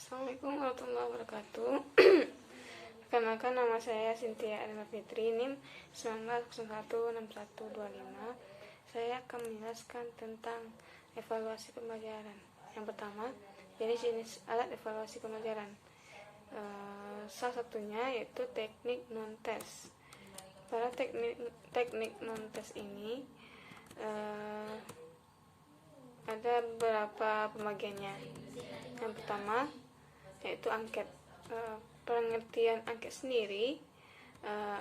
Assalamualaikum warahmatullahi wabarakatuh. Perkenalkan, nama saya Cynthia Adela Fitri, NIM 19016125. Saya akan menjelaskan tentang evaluasi pembelajaran. Yang pertama, jenis-jenis alat evaluasi pembelajaran. Salah satunya yaitu teknik non-tes. Pada teknik non-tes ini ada beberapa pembagiannya. Yang pertama yaitu angket. Pengertian angket sendiri,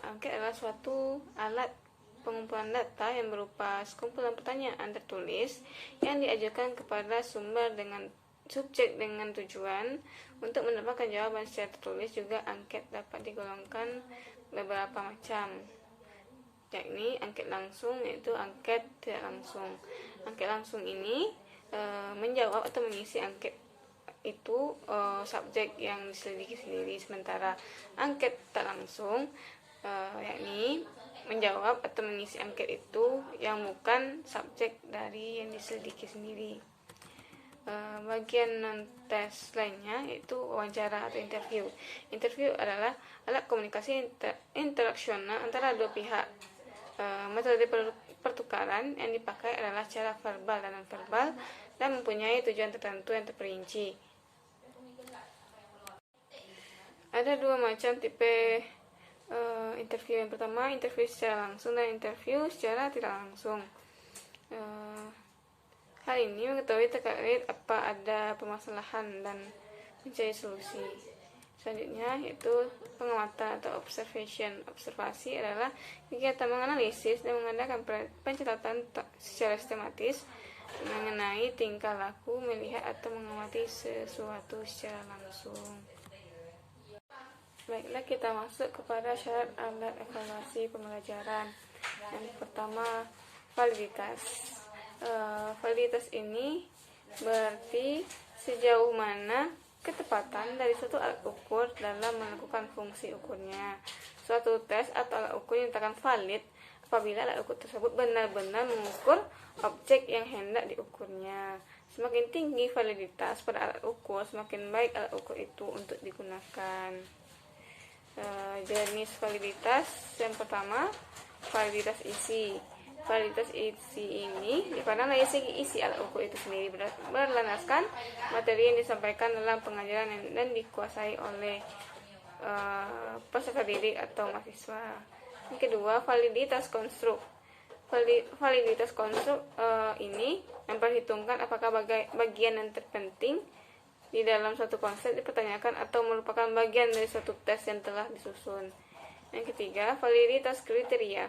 angket adalah suatu alat pengumpulan data yang berupa sekumpulan pertanyaan tertulis yang diajukan kepada sumber dengan subjek dengan tujuan untuk mendapatkan jawaban secara tertulis. Juga angket dapat digolongkan beberapa macam, yakni angket langsung, yaitu angket tidak langsung. Angket langsung ini menjawab atau mengisi angket itu subjek yang diselidiki sendiri, sementara angket tak langsung yakni menjawab atau mengisi angket itu yang bukan subjek dari yang diselidiki sendiri. Bagian non-tes lainnya yaitu wawancara atau interview. Interview adalah alat komunikasi interaksional antara dua pihak. Metode pertukaran yang dipakai adalah secara verbal dan non-verbal dan mempunyai tujuan tertentu yang terperinci. Ada dua macam tipe interview. Yang pertama, interview secara langsung dan interview secara tidak langsung. Hal ini mengetahui terkait apa ada permasalahan dan mencari solusi. Selanjutnya yaitu pengamatan atau observation. Observasi adalah kegiatan menganalisis dan mengadakan pencatatan secara sistematis mengenai tingkah laku, melihat atau mengamati sesuatu secara langsung. Baiklah, kita masuk kepada syarat alat evaluasi pembelajaran. Yang pertama, validitas. Validitas ini berarti sejauh mana ketepatan dari suatu alat ukur dalam melakukan fungsi ukurnya. Suatu tes atau alat ukur yang dinyatakan valid apabila alat ukur tersebut benar-benar mengukur objek yang hendak diukurnya. Semakin tinggi validitas pada alat ukur, semakin baik alat ukur itu untuk digunakan. Jenis validitas yang pertama, validitas isi. Validitas isi ini dipandang dari segi isi alat ukur itu sendiri, berlandaskan materi yang disampaikan dalam pengajaran dan dikuasai oleh peserta didik atau mahasiswa. Yang kedua, validitas konstruk. Validitas konstruk ini memperhitungkan apakah bagian yang terpenting di dalam suatu konsep dipertanyakan atau merupakan bagian dari suatu tes yang telah disusun. Yang ketiga, validitas kriteria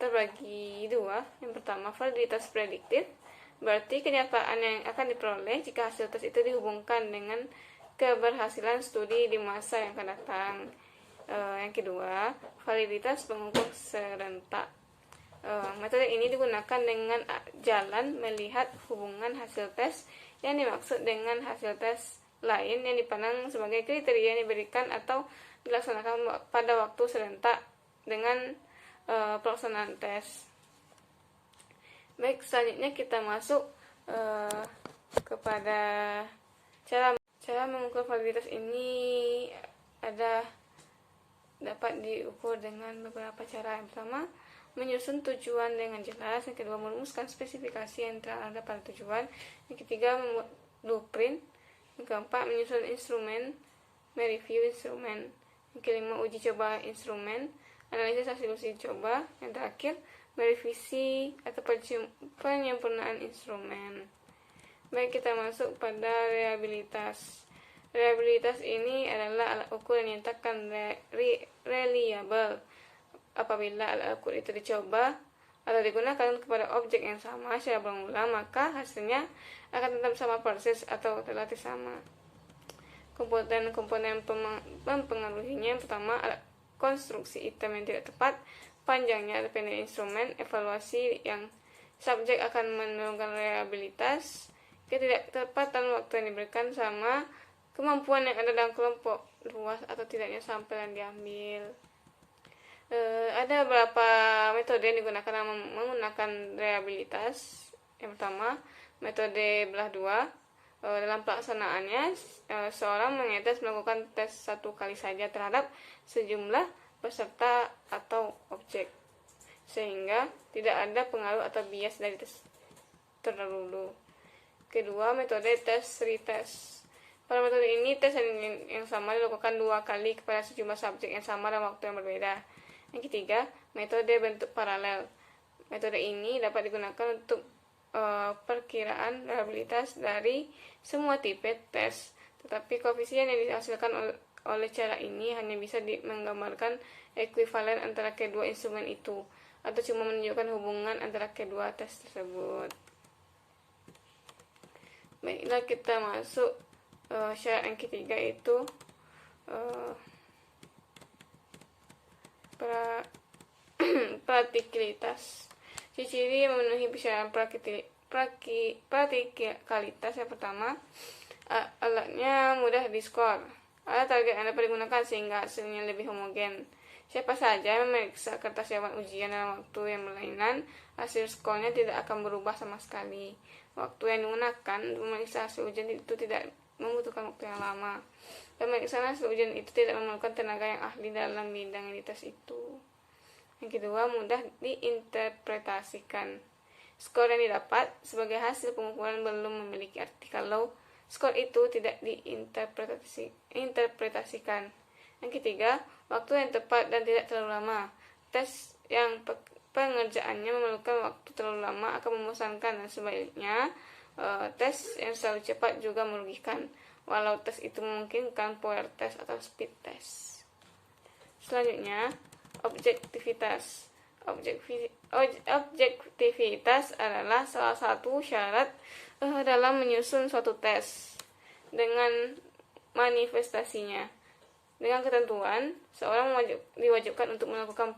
terbagi dua. Yang pertama, validitas prediktif, berarti kenyataan yang akan diperoleh jika hasil tes itu dihubungkan dengan keberhasilan studi di masa yang akan datang. Yang kedua, validitas pengukur serentak. Metode ini digunakan dengan jalan melihat hubungan hasil tes yang dimaksud dengan hasil tes lain yang dipandang sebagai kriteria yang diberikan atau dilaksanakan pada waktu serentak dengan pelaksanaan tes. Baik, selanjutnya kita masuk kepada cara mengukur validitas. Ini dapat diukur dengan beberapa cara. Yang pertama, menyusun tujuan dengan jelas. Yang kedua, merumuskan spesifikasi yang terhadap pada tujuan. Yang ketiga, membuat blueprint. Yang keempat, menyusun instrumen, mereview instrumen. Yang kelima, uji coba instrumen, analisis hasil uji coba. Yang terakhir, merevisi atau penyempurnaan instrumen. Baik, kita masuk pada reliabilitas. Reliabilitas ini adalah alat ukur yang dinyatakan reliable apabila alat ukur itu dicoba atau digunakan kepada objek yang sama secara berulang, maka hasilnya akan tetap sama persis atau relatif sama. Komponen mempengaruhinya. Yang pertama, alat konstruksi item yang tidak tepat, panjangnya atau pendek instrumen, evaluasi yang subjek akan menurunkan reliabilitas, ketidaktepatan waktu yang diberikan, sama kemampuan yang ada dalam kelompok luas atau tidaknya sampel yang diambil. Ada beberapa metode yang digunakan dalam menggunakan reliabilitas. Yang pertama, metode belah dua. Dalam pelaksanaannya, seorang mengetes melakukan tes satu kali saja terhadap sejumlah peserta atau objek, sehingga tidak ada pengaruh atau bias dari tes terdahulu. Kedua, metode tes retest. Pada metode ini, tes yang sama dilakukan 2 kali kepada sejumlah subjek yang sama dalam waktu yang berbeda. Yang ketiga, metode bentuk paralel. Metode ini dapat digunakan untuk perkiraan reliabilitas dari semua tipe tes, tetapi koefisien yang dihasilkan oleh cara ini hanya bisa menggambarkan ekuivalen antara kedua instrumen itu, atau cuma menunjukkan hubungan antara kedua tes tersebut. Baiklah, kita masuk syarat yang ketiga, yaitu praktikalitas. Ciri-ciri memenuhi persyaratan praktikalitas. Yang pertama, alatnya mudah diskor. Alat target yang dapat digunakan sehingga hasilnya lebih homogen. Siapa saja yang memeriksa kertas jawaban ujian dalam waktu yang berlainan, hasil skornya tidak akan berubah sama sekali. Waktu yang digunakan memeriksa hasil ujian itu tidak membutuhkan waktu yang lama. Pemeriksaan hasil ujian itu tidak memerlukan tenaga yang ahli dalam bidang yang dites itu. Yang kedua, mudah diinterpretasikan. Skor yang didapat sebagai hasil pengukuran belum memiliki arti kalau skor itu tidak diinterpretasikan. Yang ketiga, waktu yang tepat dan tidak terlalu lama. Tes yang pengerjaannya memerlukan waktu terlalu lama akan membosankan, dan sebaliknya tes yang selalu cepat juga merugikan, walau tes itu memungkinkan power test atau speed test. Selanjutnya, objektivitas. Objektivitas adalah salah satu syarat dalam menyusun suatu tes dengan manifestasinya. Dengan ketentuan, seorang diwajibkan untuk melakukan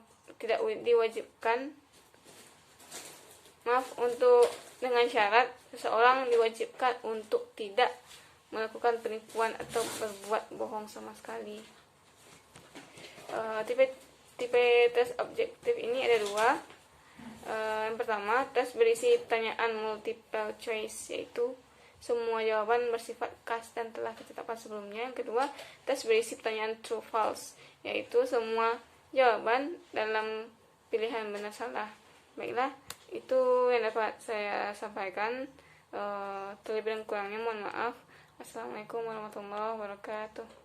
dengan syarat seseorang diwajibkan untuk tidak melakukan penipuan atau berbuat bohong sama sekali. Tipe tes objektif ini ada 2. Yang pertama, tes berisi pertanyaan multiple choice, yaitu semua jawaban bersifat khas dan telah ditetapkan sebelumnya. Yang kedua, tes berisi pertanyaan true false, yaitu semua jawaban dalam pilihan benar salah. Baiklah, itu yang dapat saya sampaikan. Terlebih dan kurangnya mohon maaf. Assalamualaikum warahmatullahi wabarakatuh.